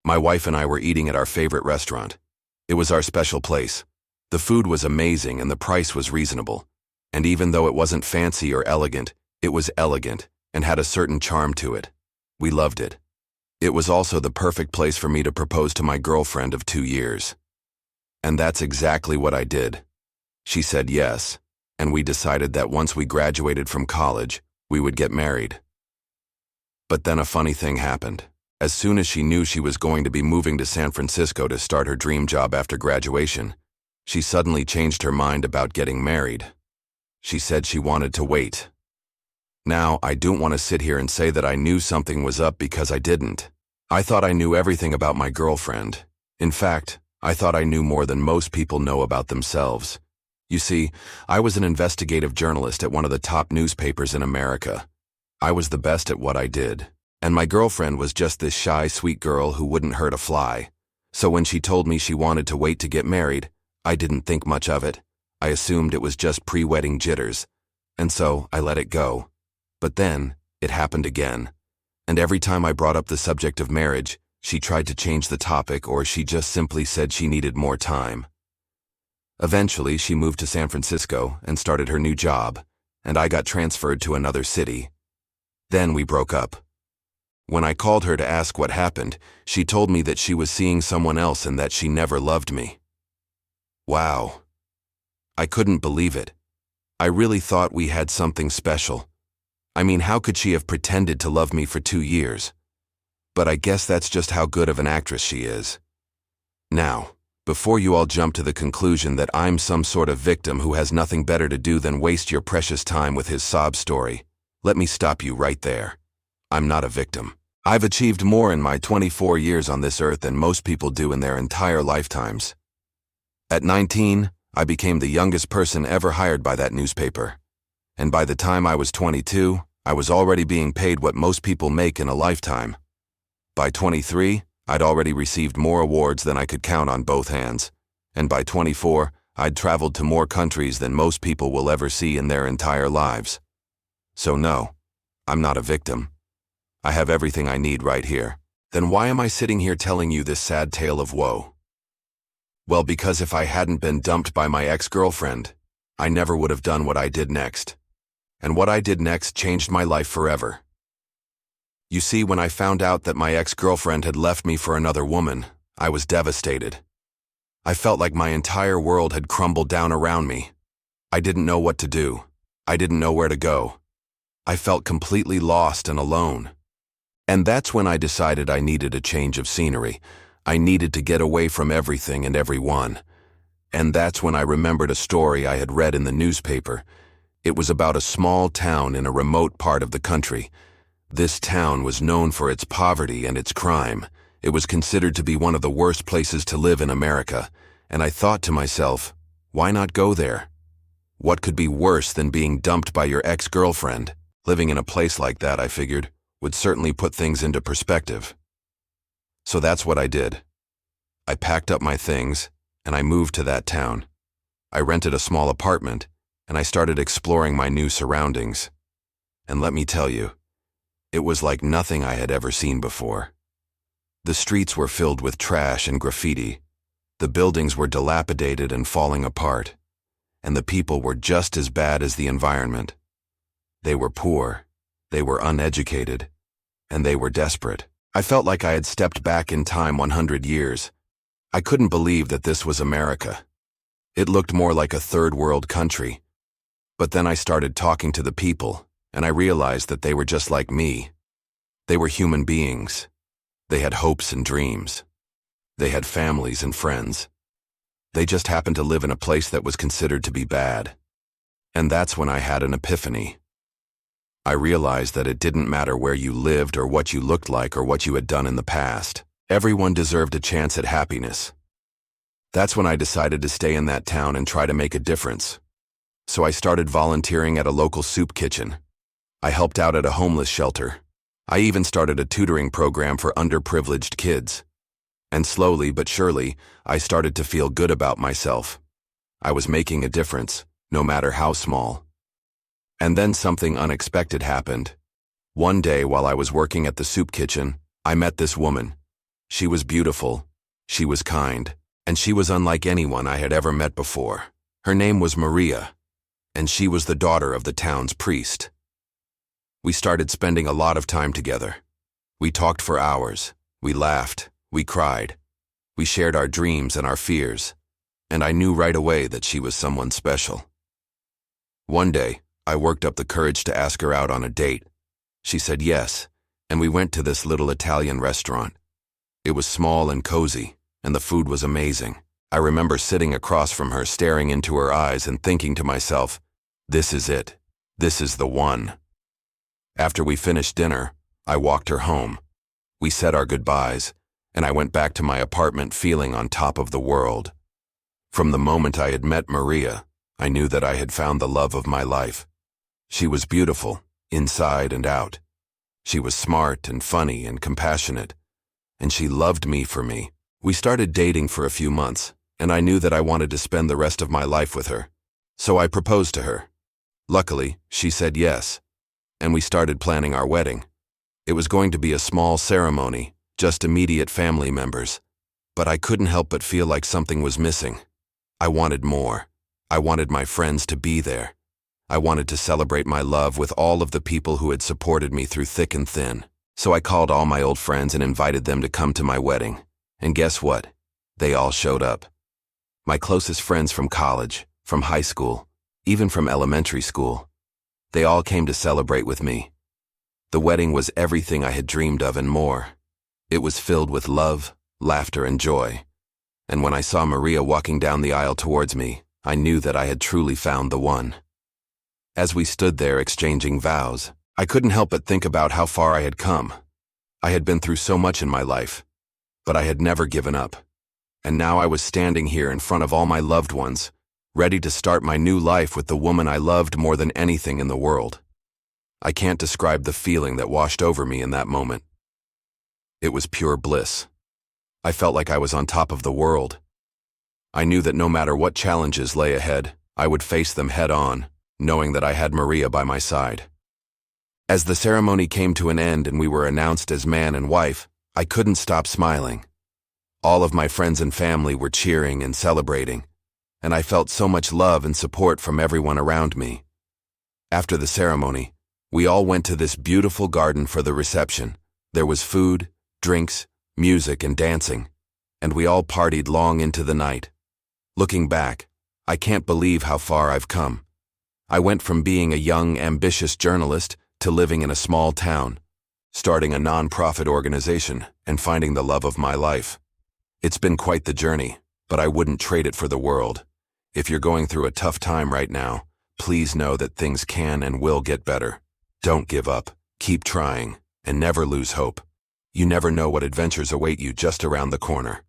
My wife and I were eating at our favorite restaurant. It was our special place. The food was amazing and the price was reasonable. And even though it wasn't fancy or elegant, it was elegant and had a certain charm to it. We loved it. It was also the perfect place for me to propose to my girlfriend of 2 years. And that's exactly what I did. She said yes, and we decided that once we graduated from college, we would get married. But then a funny thing happened. As soon as she knew she was going to be moving to San Francisco to start her dream job after graduation, she suddenly changed her mind about getting married. She said she wanted to wait. Now, I don't want to sit here and say that I knew something was up because I didn't. I thought I knew everything about my girlfriend. In fact, I thought I knew more than most people know about themselves. You see, I was an investigative journalist at one of the top newspapers in America. I was the best at what I did. And my girlfriend was just this shy, sweet girl who wouldn't hurt a fly. So when she told me she wanted to wait to get married, I didn't think much of it. I assumed it was just pre-wedding jitters. And so I let it go. But then, it happened again. And every time I brought up the subject of marriage, she tried to change the topic or she just simply said she needed more time. Eventually, she moved to San Francisco and started her new job, and I got transferred to another city. Then we broke up. When I called her to ask what happened, she told me that she was seeing someone else and that she never loved me. Wow. I couldn't believe it. I really thought we had something special. I mean, how could she have pretended to love me for 2 years? But I guess that's just how good of an actress she is. Now, before you all jump to the conclusion that I'm some sort of victim who has nothing better to do than waste your precious time with his sob story, let me stop you right there. I'm not a victim. I've achieved more in my 24 years on this earth than most people do in their entire lifetimes. At 19, I became the youngest person ever hired by that newspaper. And by the time I was 22, I was already being paid what most people make in a lifetime. By 23, I'd already received more awards than I could count on both hands. And by 24, I'd traveled to more countries than most people will ever see in their entire lives. So no, I'm not a victim. I have everything I need right here. Then why am I sitting here telling you this sad tale of woe? Well, because if I hadn't been dumped by my ex-girlfriend, I never would have done what I did next. And what I did next changed my life forever. You see, when I found out that my ex-girlfriend had left me for another woman, I was devastated. I felt like my entire world had crumbled down around me. I didn't know what to do. I didn't know where to go. I felt completely lost and alone. And that's when I decided I needed a change of scenery. I needed to get away from everything and everyone. And that's when I remembered a story I had read in the newspaper. It was about a small town in a remote part of the country. This town was known for its poverty and its crime. It was considered to be one of the worst places to live in America. And I thought to myself, why not go there? What could be worse than being dumped by your ex-girlfriend? Living in a place like that, I figured, would certainly put things into perspective. So that's what I did. I packed up my things, and I moved to that town. I rented a small apartment, and I started exploring my new surroundings. And let me tell you, it was like nothing I had ever seen before. The streets were filled with trash and graffiti. The buildings were dilapidated and falling apart. And the people were just as bad as the environment. They were poor, they were uneducated, and they were desperate. I felt like I had stepped back in time 100 years. I couldn't believe that this was America. It looked more like a third world country. But then I started talking to the people, and I realized that they were just like me. They were human beings. They had hopes and dreams. They had families and friends. They just happened to live in a place that was considered to be bad. And that's when I had an epiphany. I realized that it didn't matter where you lived or what you looked like or what you had done in the past. Everyone deserved a chance at happiness. That's when I decided to stay in that town and try to make a difference. So I started volunteering at a local soup kitchen. I helped out at a homeless shelter. I even started a tutoring program for underprivileged kids. And slowly but surely, I started to feel good about myself. I was making a difference, no matter how small. And then something unexpected happened. One day while I was working at the soup kitchen, I met this woman. She was beautiful, she was kind, and she was unlike anyone I had ever met before. Her name was Maria, and she was the daughter of the town's priest. We started spending a lot of time together. We talked for hours, we laughed, we cried, we shared our dreams and our fears, and I knew right away that she was someone special. One day, I worked up the courage to ask her out on a date. She said yes, and we went to this little Italian restaurant. It was small and cozy, and the food was amazing. I remember sitting across from her, staring into her eyes and thinking to myself, this is it. This is the one. After we finished dinner, I walked her home. We said our goodbyes, and I went back to my apartment feeling on top of the world. From the moment I had met Maria, I knew that I had found the love of my life. She was beautiful, inside and out. She was smart and funny and compassionate, and she loved me for me. We started dating for a few months, and I knew that I wanted to spend the rest of my life with her. So I proposed to her. Luckily, she said yes, and we started planning our wedding. It was going to be a small ceremony, just immediate family members. But I couldn't help but feel like something was missing. I wanted more. I wanted my friends to be there. I wanted to celebrate my love with all of the people who had supported me through thick and thin. So I called all my old friends and invited them to come to my wedding. And guess what? They all showed up. My closest friends from college, from high school, even from elementary school. They all came to celebrate with me. The wedding was everything I had dreamed of and more. It was filled with love, laughter, and joy. And when I saw Maria walking down the aisle towards me, I knew that I had truly found the one. As we stood there exchanging vows, I couldn't help but think about how far I had come. I had been through so much in my life, but I had never given up. And now I was standing here in front of all my loved ones, ready to start my new life with the woman I loved more than anything in the world. I can't describe the feeling that washed over me in that moment. It was pure bliss. I felt like I was on top of the world. I knew that no matter what challenges lay ahead, I would face them head on, knowing that I had Maria by my side. As the ceremony came to an end and we were announced as man and wife, I couldn't stop smiling. All of my friends and family were cheering and celebrating, and I felt so much love and support from everyone around me. After the ceremony, we all went to this beautiful garden for the reception. There was food, drinks, music, and dancing, and we all partied long into the night. Looking back, I can't believe how far I've come. I went from being a young, ambitious journalist to living in a small town, starting a non-profit organization, and finding the love of my life. It's been quite the journey, but I wouldn't trade it for the world. If you're going through a tough time right now, please know that things can and will get better. Don't give up, keep trying, and never lose hope. You never know what adventures await you just around the corner.